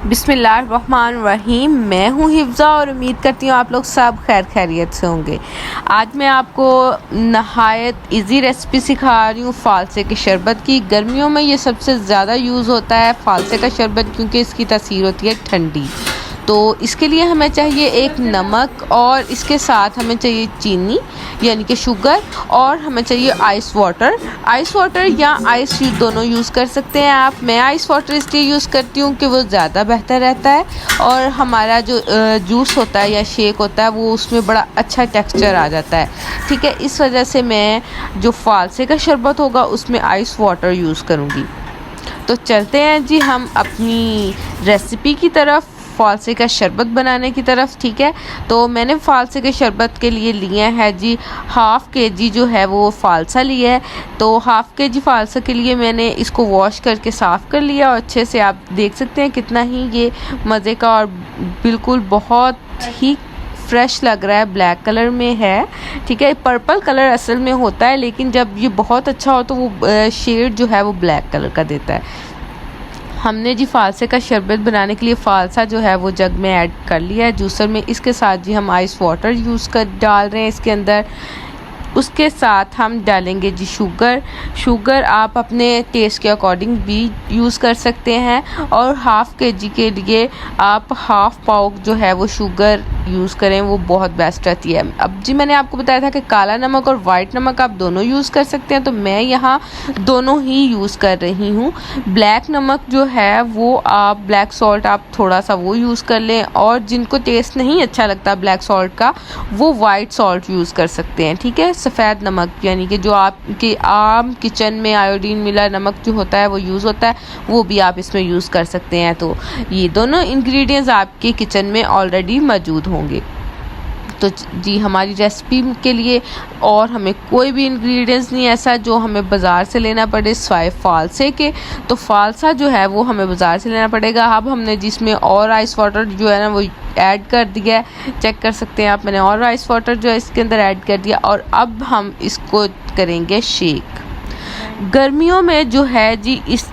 बिस्मिल्लाहिर्रहमानिर्रहीम। मैं हूँ हिफ्ज़ा और उम्मीद करती हूँ आप लोग सब खैर खैरियत से होंगे। आज मैं आपको नहायत इजी रेसिपी सिखा रही हूँ फ़ालसे के शरबत की। गर्मियों में ये सबसे ज़्यादा यूज़ होता है फ़ालसे का शरबत, क्योंकि इसकी तासीर होती है ठंडी। तो इसके लिए हमें चाहिए एक नमक, और इसके साथ हमें चाहिए चीनी यानी कि शुगर, और हमें चाहिए आइस वाटर या आइस दोनों यूज़ कर सकते हैं आप। मैं आइस वाटर इसलिए यूज़ करती हूँ कि वो ज़्यादा बेहतर रहता है, और हमारा जो जूस होता है या शेक होता है वो उसमें बड़ा अच्छा टेक्सचर आ जाता है। ठीक है, इस वजह से मैं जो फ़ालसे का शरबत होगा उसमें आइस वाटर यूज़ करूँगी। तो चलते हैं जी हम अपनी रेसिपी की तरफ, फ़ालसे का शरबत बनाने की तरफ। ठीक है, तो मैंने फ़ालसे के शरबत के लिए लिया है जी हाफ़ के जी जो है वो फ़ालसा लिया है। तो हाफ़ के जी फ़ालसा के लिए मैंने इसको वॉश करके साफ़ कर लिया, और अच्छे से आप देख सकते हैं कितना ही ये मज़े का और बिल्कुल बहुत ही फ्रेश लग रहा है, ब्लैक कलर में है। ठीक है, पर्पल कलर असल में होता है, लेकिन जब ये बहुत अच्छा हो तो वो शेड जो है वो ब्लैक कलर का देता है। हमने जी फ़ालसे का शरबत बनाने के लिए फ़ालसा जो है वो जग में ऐड कर लिया है जूसर में। इसके साथ जी हम आइस वाटर डाल रहे हैं इसके अंदर। उसके साथ हम डालेंगे जी शुगर आप अपने टेस्ट के अकॉर्डिंग भी यूज़ कर सकते हैं, और हाफ़ के जी के लिए आप हाफ़ पाव जो है वो शुगर यूज़ करें, वो बहुत बेस्ट रहती है। अब जी मैंने आपको बताया था कि काला नमक और वाइट नमक आप दोनों यूज़ कर सकते हैं, तो मैं यहाँ दोनों ही यूज़ कर रही हूँ। ब्लैक नमक जो है वो आप ब्लैक सॉल्ट आप थोड़ा सा वो यूज़ कर लें, और जिनको टेस्ट नहीं अच्छा लगता ब्लैक सॉल्ट का वो वाइट सॉल्ट यूज़ कर सकते हैं। ठीक है, सफ़ेद नमक यानी कि जो आपके आम किचन में आयोडीन मिला नमक जो होता है वो यूज़ होता है, वो भी आप इसमें यूज़ कर सकते हैं। तो ये दोनों इंग्रेडिएंट्स आपके किचन में ऑलरेडी मौजूद होंगे। तो जी हमारी रेसिपी के लिए और हमें कोई भी इंग्रेडिएंट्स नहीं ऐसा जो हमें बाज़ार से लेना पड़े सिवाय फ़ालसे के। तो फ़ालसा जो है वो हमें बाज़ार से लेना पड़ेगा। अब हमने जिसमें और आइस वाटर जो है ना वो ऐड कर दिया है, चेक कर सकते हैं आप। मैंने और आइस वाटर जो है इसके अंदर ऐड कर दिया, और अब हम इसको करेंगे शेक। गर्मियों में जो है जी इस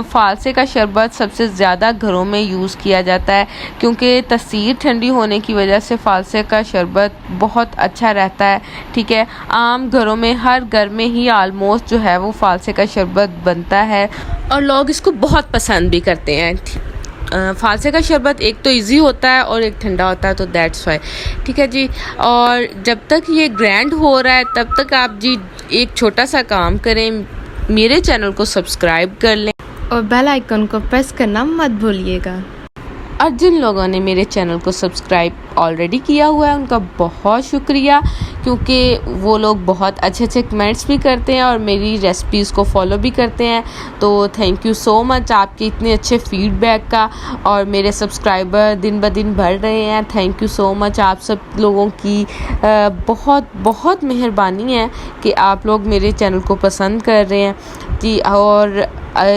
फ़ालसे का शरबत सबसे ज़्यादा घरों में यूज़ किया जाता है, क्योंकि तासीर ठंडी होने की वजह से फ़ालसे का शरबत बहुत अच्छा रहता है। ठीक है, आम घरों में हर घर में ही आलमोस्ट जो है वो फ़ालसे का शरबत बनता है, और लोग इसको बहुत पसंद भी करते हैं। फ़ालसे का शरबत एक तो इजी होता है और एक ठंडा होता है, तो दैट्स वाई। ठीक है जी, और जब तक ये ग्राइंड हो रहा है तब तक आप जी एक छोटा सा काम करें, मेरे चैनल को सब्सक्राइब कर लें और बेल आइकन को प्रेस करना मत भूलिएगा। और जिन लोगों ने मेरे चैनल को सब्सक्राइब ऑलरेडी किया हुआ है उनका बहुत शुक्रिया, क्योंकि वो लोग बहुत अच्छे अच्छे कमेंट्स भी करते हैं और मेरी रेसिपीज़ को फॉलो भी करते हैं। तो थैंक यू सो मच आपके इतने अच्छे फीडबैक का, और मेरे सब्सक्राइबर दिन ब दिन बढ़ रहे हैं। थैंक यू सो मच आप सब लोगों की बहुत बहुत मेहरबानी है कि आप लोग मेरे चैनल को पसंद कर रहे हैं जी, और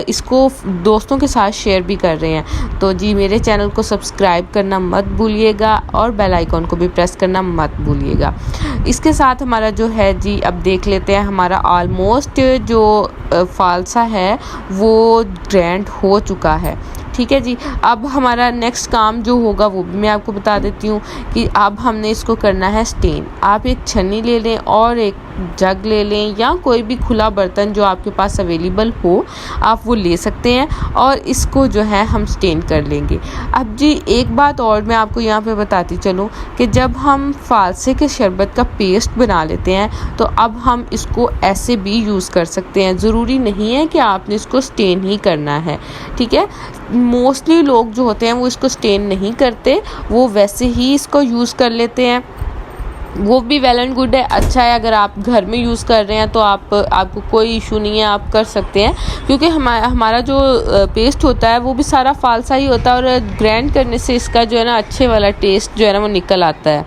इसको दोस्तों के साथ शेयर भी कर रहे हैं। तो जी मेरे चैनल को सब्सक्राइब करना मत भूलिएगा, और बेल आइकॉन को भी प्रेस करना मत भूलिएगा। इसके साथ हमारा जो है जी अब देख लेते हैं, हमारा ऑलमोस्ट जो फ़ालसा है वो ग्राइंड हो चुका है। ठीक है जी, अब हमारा नेक्स्ट काम जो होगा वो भी मैं आपको बता देती हूँ कि अब हमने इसको करना है स्टेन। आप एक छन्नी ले लें और एक जग ले लें, या कोई भी खुला बर्तन जो आपके पास अवेलेबल हो आप वो ले सकते हैं, और इसको जो है हम स्टेन कर लेंगे। अब जी एक बात और मैं आपको यहाँ पे बताती चलूँ कि जब हम फ़ालसे के शरबत का पेस्ट बना लेते हैं तो अब हम इसको ऐसे भी यूज़ कर सकते हैं, ज़रूरी नहीं है कि आपने इसको स्टेन ही करना है। ठीक है, मोस्टली लोग जो होते हैं वो इसको स्टेन नहीं करते, वो वैसे ही इसको यूज़ कर लेते हैं, वो भी वेल एंड गुड है, अच्छा है। अगर आप घर में यूज़ कर रहे हैं तो आपको कोई इशू नहीं है, आप कर सकते हैं, क्योंकि हमारा जो पेस्ट होता है वो भी सारा फ़ालसा ही होता है, और ग्राइंड करने से इसका जो है ना अच्छे वाला टेस्ट जो है ना वो निकल आता है।